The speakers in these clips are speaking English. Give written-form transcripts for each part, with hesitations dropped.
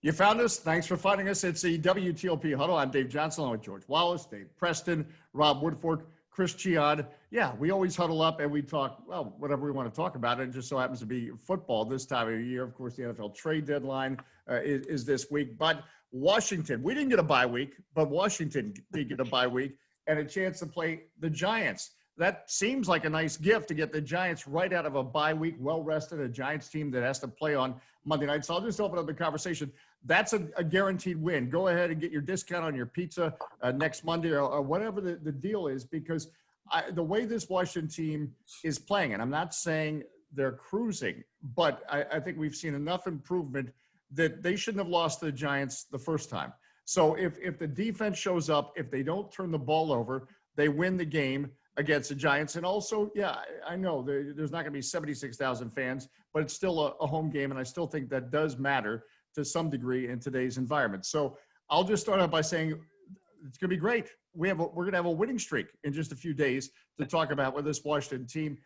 You found us. Thanks for finding us. It's the WTOP Huddle. I'm Dave Johnson along with George Wallace, Dave Preston, Rob Woodfork, Chris Cichon. Yeah, we always huddle up and we talk, well, whatever we want to talk about. It just so happens to be football this time of year. Of course, the NFL trade deadline is this week. But Washington, we didn't get a bye week, but Washington did get a bye week and a chance to play the Giants. That seems like a nice gift to get the Giants right out of a bye week, well-rested, a Giants team that has to play on Monday night. So I'll just open up the conversation. That's a guaranteed win. Go ahead and get your discount on your pizza next Monday or whatever the deal is, because the way this Washington team is playing, and I'm not saying they're cruising, but I think we've seen enough improvement that they shouldn't have lost to the Giants the first time. So if the defense shows up, if they don't turn the ball over, they win the game against the Giants. And also, yeah, I know there's not going to be 76,000 fans, but it's still a home game, and I still think that does matter to some degree in today's environment. So I'll just start out by saying it's going to be great. We're going to have a winning streak in just a few days to talk about with this Washington team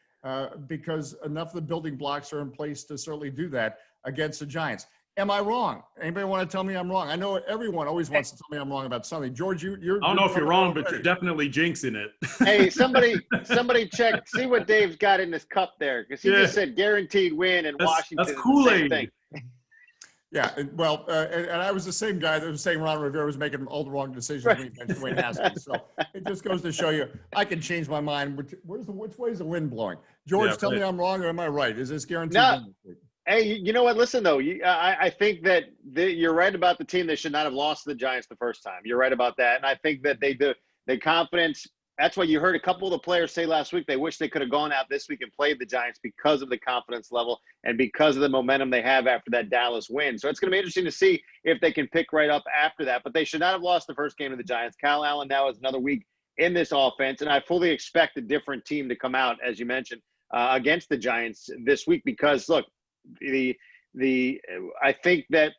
because enough of the building blocks are in place to certainly do that against the Giants. Am I wrong? Anybody want to tell me I'm wrong? I know everyone always wants to tell me I'm wrong about something. George, you're I don't know if you're wrong, but you're definitely jinxing it. Hey, somebody check, see what Dave's got in his cup there, because he just said guaranteed win, and Washington that's Kool-Aid. thing. Yeah, well, and I was the same guy that was saying Ron Rivera was making all the wrong decisions when he mentioned Wayne Haskins. So it just goes to show you I can change my mind. Which way is the wind blowing? George, tell me I'm wrong or am I right? Is this guaranteed? No. Hey, you know what? Listen, though, I think that you're right about the team. They should not have lost to the Giants the first time. You're right about that. And I think that the confidence, that's what you heard a couple of the players say last week. They wish they could have gone out this week and played the Giants because of the confidence level and because of the momentum they have after that Dallas win. So it's going to be interesting to see if they can pick right up after that. But they should not have lost the first game to the Giants. Kyle Allen now has another week in this offense, and I fully expect a different team to come out, as you mentioned, against the Giants this week because, look, I think that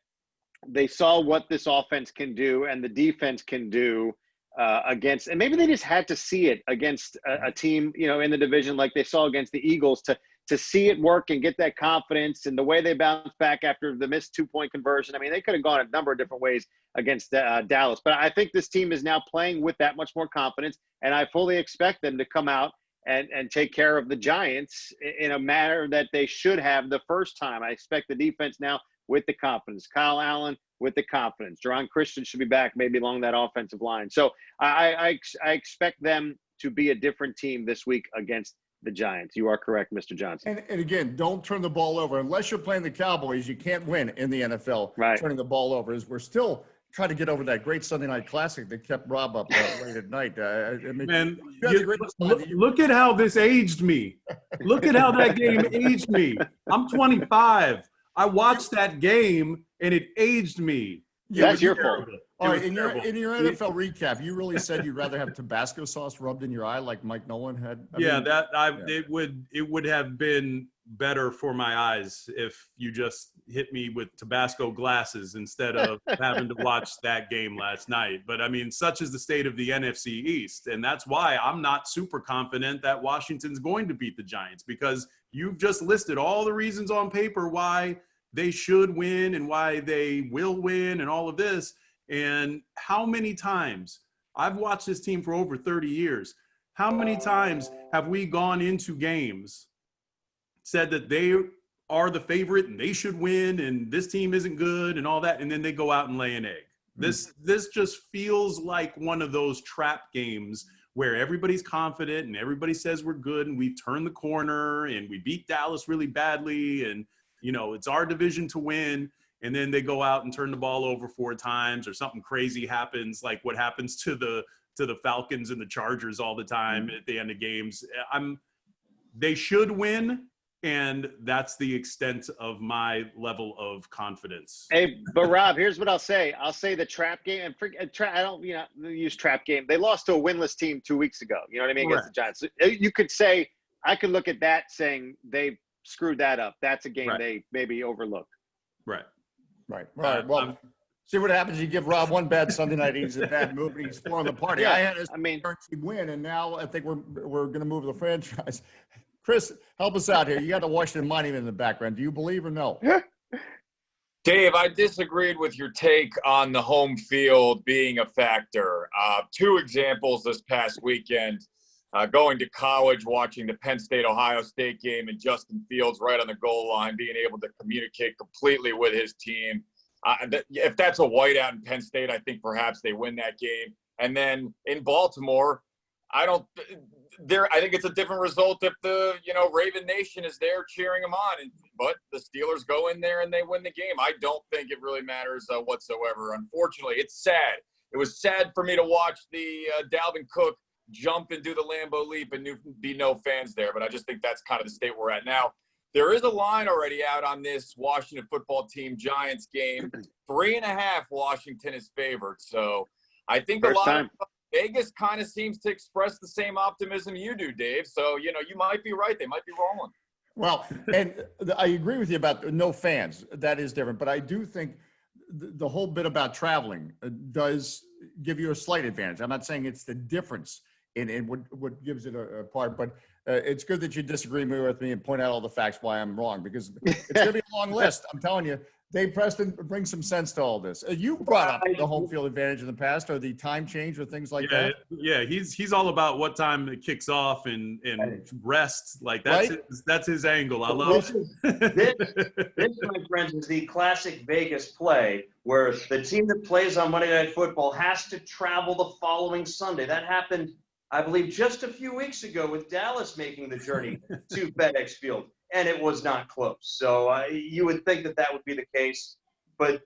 they saw what this offense can do and the defense can do against, and maybe they just had to see it against a team, in the division like they saw against the Eagles to see it work and get that confidence, and the way they bounced back after the missed 2-point conversion. I mean, they could have gone a number of different ways against Dallas, but I think this team is now playing with that much more confidence, and I fully expect them to come out and take care of the Giants in a manner that they should have the first time. I expect the defense now with the confidence. Kyle Allen with the confidence. Jerron Christian should be back maybe along that offensive line. So I expect them to be a different team this week against the Giants. You are correct, Mr. Johnson. And again, don't turn the ball over. Unless you're playing the Cowboys, you can't win in the NFL turning the ball over. As we're still trying to get over that great Sunday night classic that kept Rob up late at night. Look at how this aged me. Look at how that game aged me. I'm 25. I watched that game, and it aged me. Yeah, that's your fault. All right, in your NFL recap, you really said you'd rather have Tabasco sauce rubbed in your eye like Mike Nolan had? It would have been better for my eyes if you just hit me with Tabasco glasses instead of having to watch that game last night. But I mean, such is the state of the NFC East. And that's why I'm not super confident that Washington's going to beat the Giants, because you've just listed all the reasons on paper why they should win and why they will win and all of this. And how many times I've watched this team for over 30 years. How many times have we gone into games, said that they are the favorite and they should win and this team isn't good and all that, and then they go out and lay an egg? This just feels like one of those trap games where everybody's confident and everybody says we're good and we've turned the corner and we beat Dallas really badly and, it's our division to win. And then they go out and turn the ball over 4 times or something crazy happens, like what happens to the Falcons and the Chargers all the time at the end of games. They should win. And that's the extent of my level of confidence. Hey, but Rob, here's what I'll say. I'll say the trap game, and I don't use trap game. They lost to a winless team 2 weeks ago. You know what I mean? Against the Giants. You could say, I could look at that saying they screwed that up. That's a game they maybe overlooked. Right. Well, see what happens. You give Rob one bad Sunday night, he's in a bad mood, and he's throwing the party. I had a guaranteed win, and now I think we're going to move the franchise. Chris, help us out here. You got the Washington Monument in the background. Do you believe or no? Dave, I disagreed with your take on the home field being a factor. Two examples this past weekend. Going to college, watching the Penn State-Ohio State game, and Justin Fields right on the goal line, being able to communicate completely with his team. If that's a whiteout in Penn State, I think perhaps they win that game. And then in Baltimore, I think it's a different result if the Raven Nation is there cheering them on, but the Steelers go in there and they win the game. I don't think it really matters whatsoever. Unfortunately, it's sad. It was sad for me to watch the Dalvin Cook jump and do the Lambeau leap and be no fans there, but I just think that's kind of the state we're at now. There is a line already out on this Washington football team Giants game. 3.5 Washington is favored. So I think Vegas kind of seems to express the same optimism you do, Dave. So, you might be right. They might be rolling. Well, and I agree with you about no fans. That is different. But I do think the whole bit about traveling does give you a slight advantage. I'm not saying it's the difference in what gives it a part, but it's good that you disagree with me and point out all the facts why I'm wrong, because it's going to be a long list. I'm telling you, Dave Preston, bring some sense to all this. You brought up the home field advantage in the past, or the time change, or things like that. Yeah, he's all about what time it kicks off and rest. Like that's his angle. I love it. This, my friends, is the classic Vegas play where the team that plays on Monday Night Football has to travel the following Sunday. That happened, I believe, just a few weeks ago with Dallas making the journey to FedEx Field. And it was not close. So you would think that would be the case. But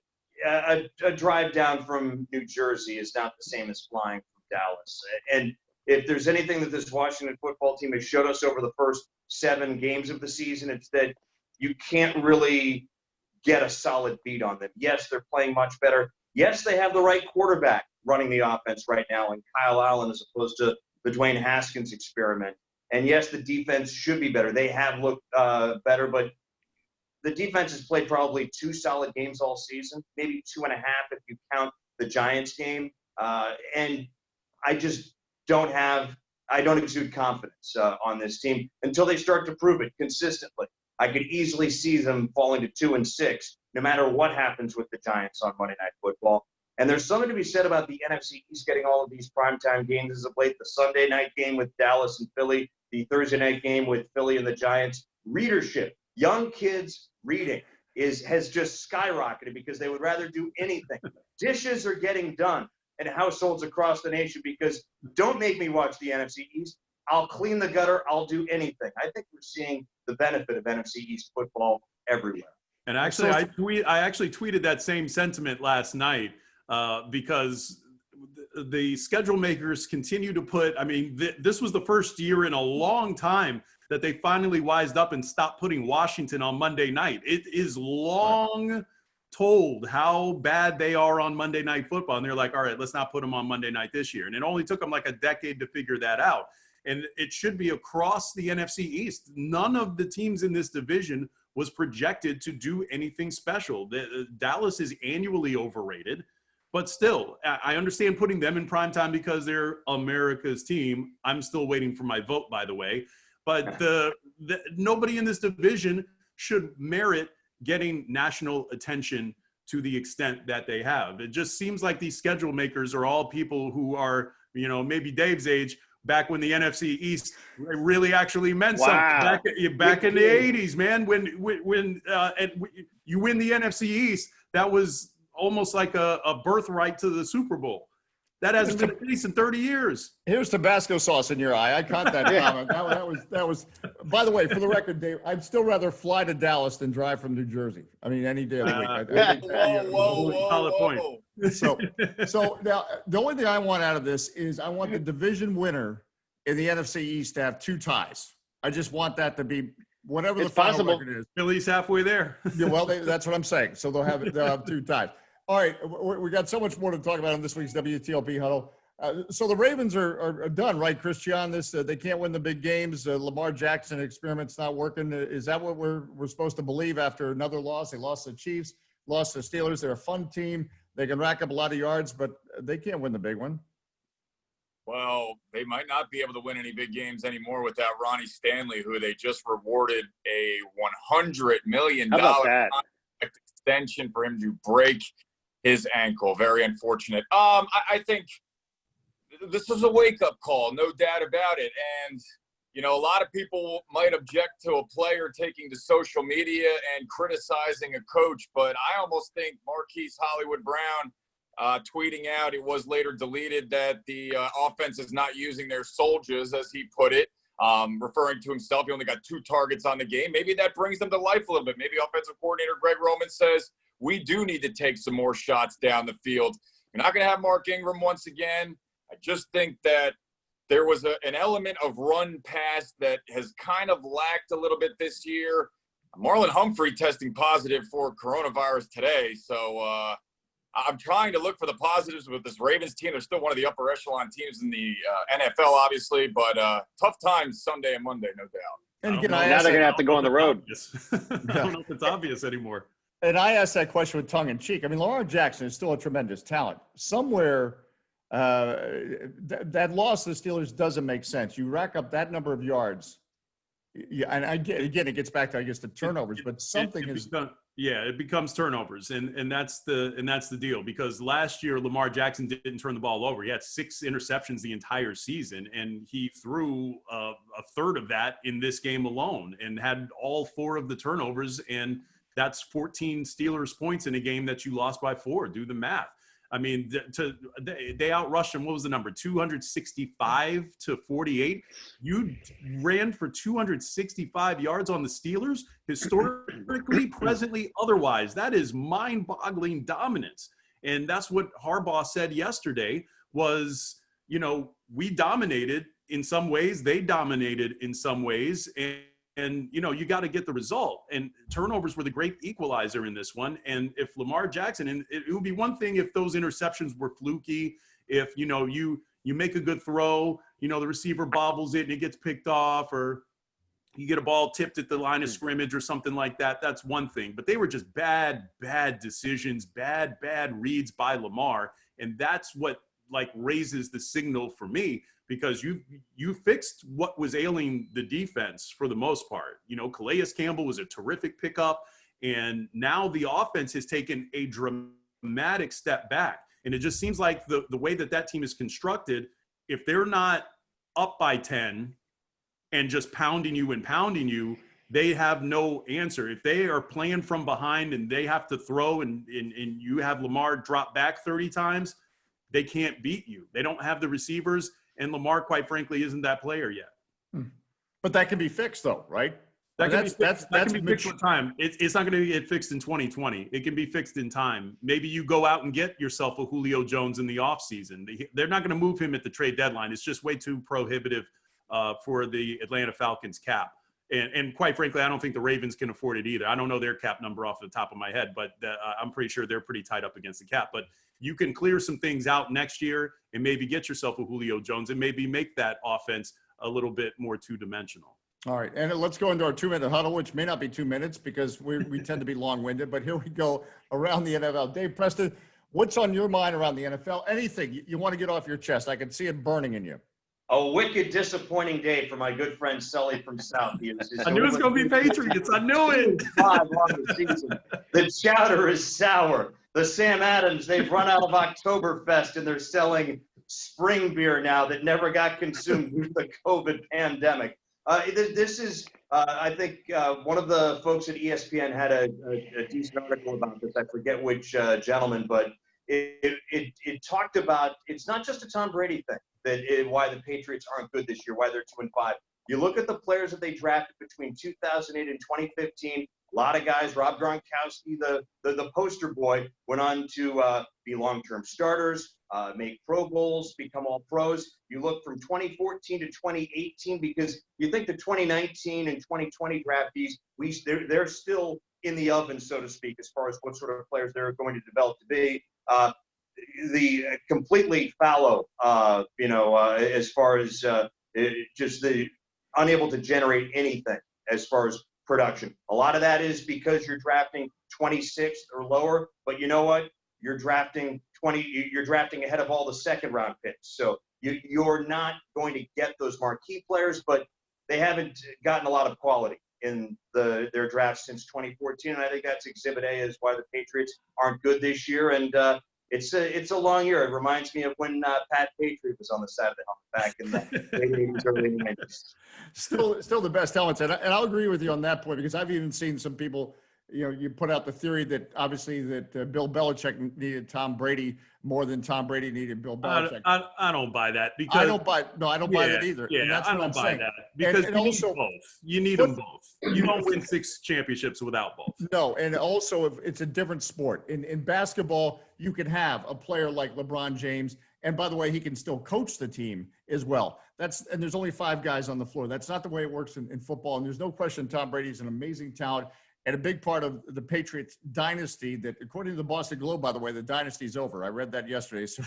a drive down from New Jersey is not the same as flying from Dallas. And if there's anything that this Washington football team has showed us over the first 7 games of the season, it's that you can't really get a solid beat on them. Yes, they're playing much better. Yes, they have the right quarterback running the offense right now, and Kyle Allen, as opposed to the Dwayne Haskins experiment. And yes, the defense should be better. They have looked better, but the defense has played probably 2 solid games all season, maybe 2.5 if you count the Giants game. And I just don't exude confidence on this team until they start to prove it consistently. I could easily see them falling to 2-6, no matter what happens with the Giants on Monday Night Football. And there's something to be said about the NFC East getting all of these primetime games as of late. The Sunday night game with Dallas and Philly, the Thursday night game with Philly and the Giants. Readership, young kids reading has just skyrocketed because they would rather do anything. Dishes are getting done in households across the nation because don't make me watch the NFC East. I'll clean the gutter. I'll do anything. I think we're seeing the benefit of NFC East football everywhere. And actually, I actually tweeted that same sentiment last night. Because the schedule makers continue to put, this was the first year in a long time that they finally wised up and stopped putting Washington on Monday night. It is long told how bad they are on Monday Night Football. And they're like, all right, let's not put them on Monday night this year. And it only took them like a decade to figure that out. And it should be across the NFC East. None of the teams in this division was projected to do anything special. Dallas is annually overrated. But still, I understand putting them in primetime because they're America's team. I'm still waiting for my vote, by the way. But nobody in this division should merit getting national attention to the extent that they have. It just seems like these schedule makers are all people who are, maybe Dave's age, back when the NFC East really actually meant something. Back in the 80s, man, when you win the NFC East, that was almost like a birthright to the Super Bowl. That hasn't been the case in 30 years. Here's Tabasco sauce in your eye. I caught that comment. That was. By the way, for the record, Dave, I'd still rather fly to Dallas than drive from New Jersey. Any day of the week. Whoa. So now the only thing I want out of this is I want the division winner in the NFC East to have 2 ties. I just want that to be whatever the final record is. Philly's halfway there. Yeah, well, that's what I'm saying. So they'll have 2 ties. All right, we got so much more to talk about in this week's WTOP Huddle. So the Ravens are done, right, Cichon? They can't win the big games. Lamar Jackson experiment's not working. Is that what we're supposed to believe after another loss? They lost to the Chiefs, lost to the Steelers. They're a fun team. They can rack up a lot of yards, but they can't win the big one. Well, they might not be able to win any big games anymore without Ronnie Stanley, who they just rewarded a $100 million contract extension for him to break his ankle. Very unfortunate. I think this is a wake-up call, no doubt about it. And, you know, a lot of people might object to a player taking to social media and criticizing a coach, but I almost think Marquise Hollywood Brown tweeting out, it was later deleted, that the offense is not using their soldiers, as he put it, referring to himself. He only got 2 targets on the game. Maybe that brings them to life a little bit. Maybe offensive coordinator Greg Roman says, we do need to take some more shots down the field. You're not going to have Mark Ingram once again. I just think that there was an element of run pass that has kind of lacked a little bit this year. Marlon Humphrey testing positive for coronavirus today. So I'm trying to look for the positives with this Ravens team. They're still one of the upper echelon teams in the NFL, obviously, but tough times Sunday and Monday, no doubt. And again, now they're going to have to go on the road. I don't know if it's obvious anymore. And I asked that question with tongue in cheek. I mean, Lamar Jackson is still a tremendous talent. Somewhere, that loss to the Steelers doesn't make sense. You rack up that number of yards. Yeah, and again, it gets back to, I guess, the turnovers, but something it becomes turnovers, and that's the deal, because last year Lamar Jackson didn't turn the ball over. He had 6 interceptions the entire season, and he threw a third of that in this game alone, and had all 4 of the turnovers, and that's 14 Steelers points in a game that you lost by 4. Do the math. I mean, they outrushed him. What was the number? 265 to 48. You ran for 265 yards on the Steelers, historically, presently, otherwise. That is mind-boggling dominance. And that's what Harbaugh said yesterday was, you know, we dominated in some ways. They dominated in some ways. And you know, you got to get the result. And turnovers were the great equalizer in this one. And if Lamar Jackson, and it would be one thing if those interceptions were fluky, if, you know, you make a good throw, you know, the receiver bobbles it and it gets picked off, or you get a ball tipped at the line of scrimmage or something like that, that's one thing. But they were just bad decisions, bad reads by Lamar. And that's what, like, raises the signal for me, because you fixed what was ailing the defense for the most part. You know, Calais Campbell was a terrific pickup, and now the offense has taken a dramatic step back. And it just seems like the way that team is constructed, if they're not up by 10 and just pounding you, they have no answer. If they are playing from behind and they have to throw and you have Lamar drop back 30 times, they can't beat you. They don't have the receivers. And Lamar, quite frankly, isn't that player yet. But that can be fixed, though, right? That can be fixed with time. It's not going to get fixed in 2020. It can be fixed in time. Maybe you go out and get yourself a Julio Jones in the offseason. They're not going to move him at the trade deadline. It's just way too prohibitive for the Atlanta Falcons cap. And quite frankly, I don't think the Ravens can afford it either. I don't know their cap number off the top of my head, but I'm pretty sure they're pretty tight up against the cap. But you can clear some things out next year and maybe get yourself a Julio Jones and maybe make that offense a little bit more two-dimensional. All right, and let's go into our 2-minute huddle, which may not be 2 minutes because we tend to be long-winded, but here we go around the NFL. Dave, Preston, what's on your mind around the NFL? Anything you want to get off your chest? I can see it burning in you. A wicked, disappointing day for my good friend Sully from South. I knew it was going to be Patriots. I knew it. 5 on the season. The chowder is sour. The Sam Adams, they've run out of Oktoberfest, and they're selling spring beer now that never got consumed due to the COVID pandemic. This is, I think, one of the folks at ESPN had a decent article about this. I forget which gentleman, but it talked about it's not just a Tom Brady thing, why the Patriots aren't good this year, why they're 2-5. You look at the players that they drafted between 2008 and 2015. A lot of guys, Rob Gronkowski, the poster boy, went on to be long-term starters, make Pro Bowls, become all pros. You look from 2014 to 2018 because you think the 2019 and 2020 draftees, they're still in the oven, so to speak, as far as what sort of players they're going to develop to be. The completely fallow, as far as just the unable to generate anything as far as production. A lot of that is because you're drafting 26th or lower, but you know what? You're drafting ahead of all the second-round picks. So you're not going to get those marquee players, but they haven't gotten a lot of quality. in their draft since 2014. And I think that's Exhibit A is why the Patriots aren't good this year. And it's a long year. It reminds me of when Pat Patriot was on the side of the helmet back in the late 80s, early 90s. Still the best helmets. And I'll agree with you on that point, because I've even seen some people, you put out the theory that obviously that Bill Belichick needed Tom Brady more than Tom Brady needed Bill Belichick. I don't buy that, because I don't buy that either. Yeah, and that's I what don't I'm buy saying. that, because And you also, need both. You need them both. You don't win 6 championships without both. No, and also if it's a different sport. In basketball, you can have a player like LeBron James, and by the way, he can still coach the team as well. And there's only 5 guys on the floor. That's not the way it works in football. And there's no question Tom Brady is an amazing talent and a big part of the Patriots dynasty that, according to the Boston Globe, by the way, the dynasty's over. I read that yesterday. So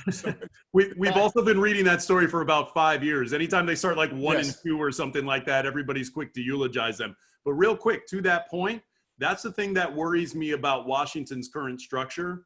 We've also been reading that story for about 5 years. Anytime they start like 1-2 or something like that, everybody's quick to eulogize them. But real quick, to that point, that's the thing that worries me about Washington's current structure.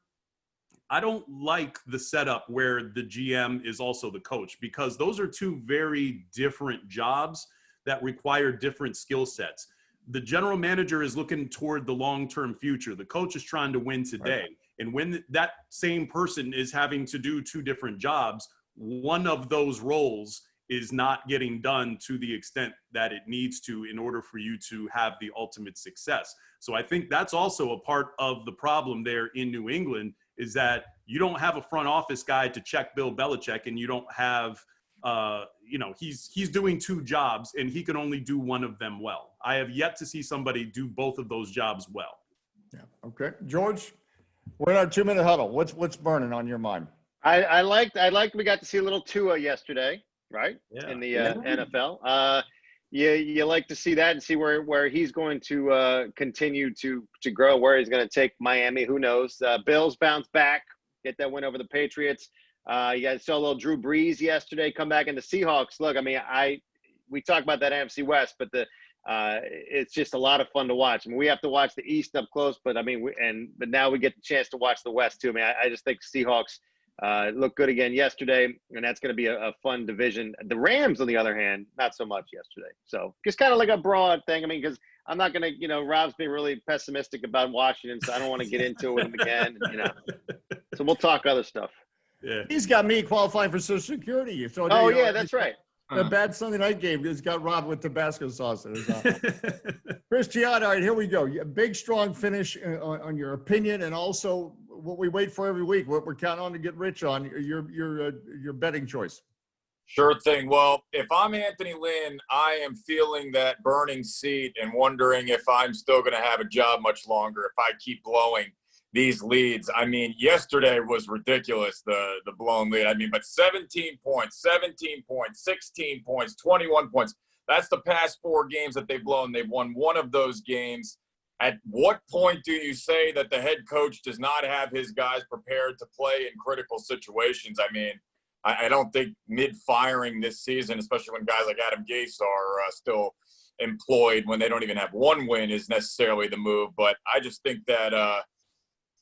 I don't like the setup where the GM is also the coach, because those are 2 very different jobs that require different skill sets. The general manager is looking toward the long-term future. The coach is trying to win today. Right. And when that same person is having to do 2 different jobs, one of those roles is not getting done to the extent that it needs to in order for you to have the ultimate success. So I think that's also a part of the problem there in New England, is that you don't have a front office guy to check Bill Belichick, and you don't have, he's doing 2 jobs and he can only do one of them well. I have yet to see somebody do both of those jobs well. Yeah. Okay. George, we're in our 2-minute huddle. What's burning on your mind? I liked we got to see a little Tua yesterday, right? Yeah. In the NFL. You like to see that and see where he's going to continue to grow, where he's going to take Miami. Who knows? Bills bounce back, get that win over the Patriots. You guys saw a little Drew Brees yesterday come back, and the Seahawks. Look, I mean, we talk about that NFC West, but it's just a lot of fun to watch. I mean, we have to watch the East up close, but I mean, but now we get the chance to watch the West too. I mean, I just think Seahawks looked good again yesterday, and that's going to be a fun division. The Rams, on the other hand, not so much yesterday. So just kind of like a broad thing. I mean, because I'm not going to, Rob's been really pessimistic about Washington, so I don't want to get into it with him again. So we'll talk other stuff. Yeah. He's got me qualifying for Social Security. So that's right. The bad Sunday night game has got robbed with Tabasco sauce. Christian, all right, here we go. A big, strong finish on your opinion, and also what we wait for every week, what we're counting on to get rich on, your betting choice. Sure thing. Well, if I'm Anthony Lynn, I am feeling that burning seat and wondering if I'm still going to have a job much longer if I keep blowing these leads. I mean, yesterday was ridiculous, the blown lead. I mean, but 17 points, 16 points, 21 points. That's the past 4 games that they've blown. They've won one of those games. At what point do you say that the head coach does not have his guys prepared to play in critical situations? I mean, I don't think mid-firing this season, especially when guys like Adam Gase are still employed when they don't even have 1 win, is necessarily the move. But I just think that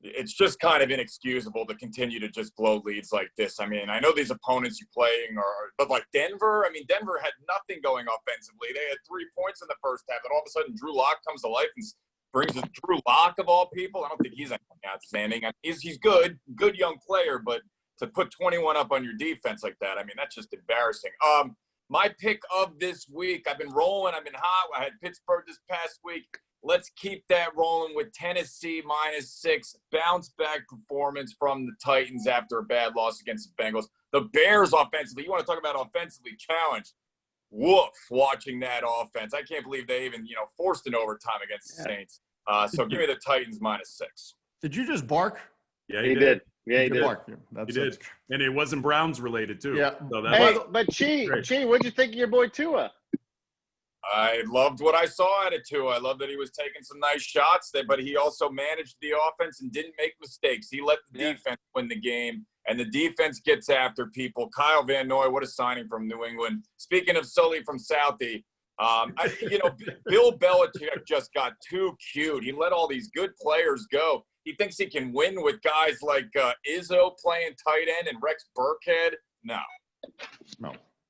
it's just kind of inexcusable to continue to just blow leads like this. I mean, I know these opponents you're playing but like Denver, I mean, Denver had nothing going offensively. They had 3 points in the first half, and all of a sudden Drew Lock comes to life and brings in Drew Lock of all people. I don't think he's outstanding. I mean, he's good young player, but to put 21 up on your defense like that, I mean, that's just embarrassing. My pick of this week, I've been rolling. I've been hot. I had Pittsburgh this past week. Let's keep that rolling with Tennessee -6. Bounce back performance from the Titans after a bad loss against the Bengals. The Bears offensively, you want to talk about offensively challenged. Woof, watching that offense. I can't believe they even, forced an overtime against the Saints. So give me the Titans -6. Did you just bark? Yeah, he did. Yeah, he did. Bark. He did. And it wasn't Browns related too. Yeah. So but Chi, what'd you think of your boy Tua? I loved what I saw out of Tua. I love that he was taking some nice shots there, but he also managed the offense and didn't make mistakes. He let the defense win the game, and the defense gets after people. Kyle Van Noy, what a signing from New England. Speaking of Sully from Southie, Bill Belichick just got too cute. He let all these good players go. He thinks he can win with guys like Izzo playing tight end and Rex Burkhead. No.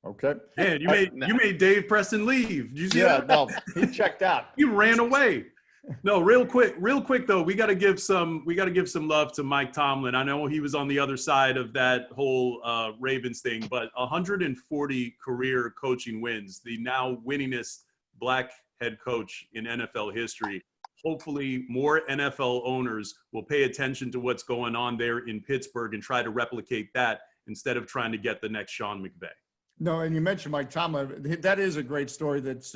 Okay. Man, you made Dave Preston leave. Did you see Yeah, that? no, he checked out. He ran away. No, real quick though, we got to give some love to Mike Tomlin. I know he was on the other side of that whole Ravens thing, but 140 career coaching wins, the now winningest black head coach in NFL history. Hopefully more NFL owners will pay attention to what's going on there in Pittsburgh and try to replicate that instead of trying to get the next Sean McVay. No, and you mentioned Mike Tomlin. That is a great story that's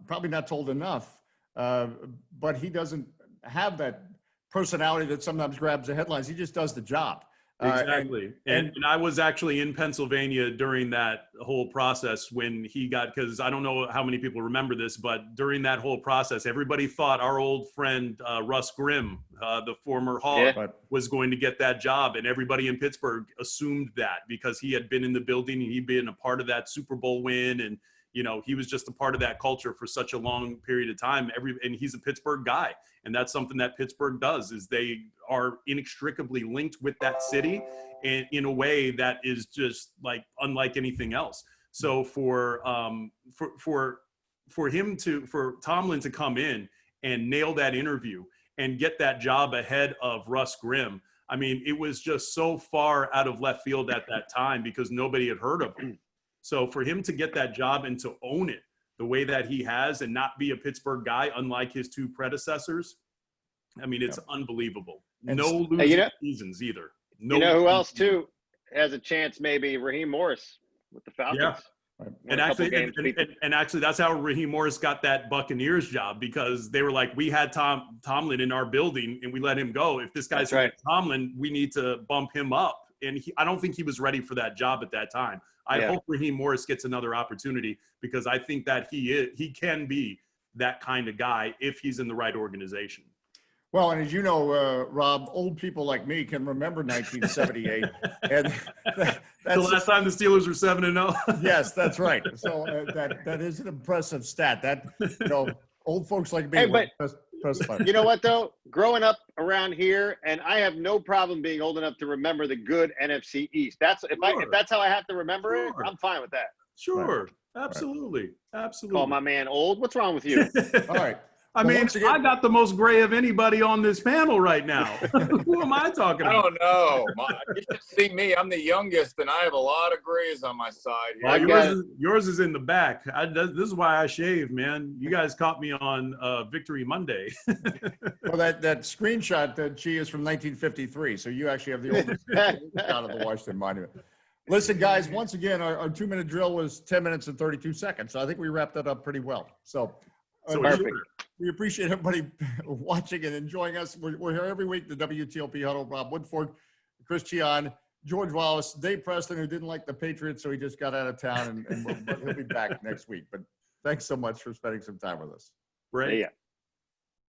probably not told enough. But he doesn't have that personality that sometimes grabs the headlines. He just does the job. Exactly. And I was actually in Pennsylvania during that whole process when he got, because I don't know how many people remember this, but during that whole process, everybody thought our old friend Russ Grimm, the former Hawk, was going to get that job. And everybody in Pittsburgh assumed that because he had been in the building and he'd been a part of that Super Bowl win. And, you know, he was just a part of that culture for such a long period of time. And he's a Pittsburgh guy. And that's something that Pittsburgh does, is they are inextricably linked with that city and in a way that is just like unlike anything else. So for Tomlin to come in and nail that interview and get that job ahead of Russ Grimm, I mean, it was just so far out of left field at that time because nobody had heard of him. So for him to get that job and to own it the way that he has and not be a Pittsburgh guy, unlike his two predecessors, I mean, it's unbelievable. And no losing seasons either. No, you know who else too has a chance? Maybe Raheem Morris with the Falcons. Yeah. And actually, that's how Raheem Morris got that Buccaneers job, because they were like, we had Tomlin in our building and we let him go. If this guy's Tomlin, we need to bump him up. And I don't think he was ready for that job at that time. I hope Raheem Morris gets another opportunity, because I think that he can be that kind of guy if he's in the right organization. Well, and as you know, Rob, old people like me can remember 1978, and that's the last time the Steelers were 7-0. Yes, that's right. So that is an impressive stat. That, you know, old folks like me. Hey, but you know what though? Growing up around here, and I have no problem being old enough to remember the good NFC East. If that's how I have to remember it, I'm fine with that. Sure, absolutely. Call my man old. What's wrong with you? All right. I mean, I got the most gray of anybody on this panel right now. Who am I talking about? I don't know. You should see me. I'm the youngest, and I have a lot of grays on my side here. Well, yours is in the back. This is why I shave, man. You guys caught me on Victory Monday. Well, that screenshot that she is from 1953, so you actually have the oldest out of the Washington Monument. Listen, guys, once again, our 2-minute drill was 10 minutes and 32 seconds, so I think we wrapped that up pretty well. So perfect. We appreciate everybody watching and enjoying us. We're here every week, the WTOP Huddle. Rob Woodfork, Chris Cichon, George Wallace, Dave Preston, who didn't like the Patriots, so he just got out of town, and he'll be back next week. But thanks so much for spending some time with us. Right. Yeah.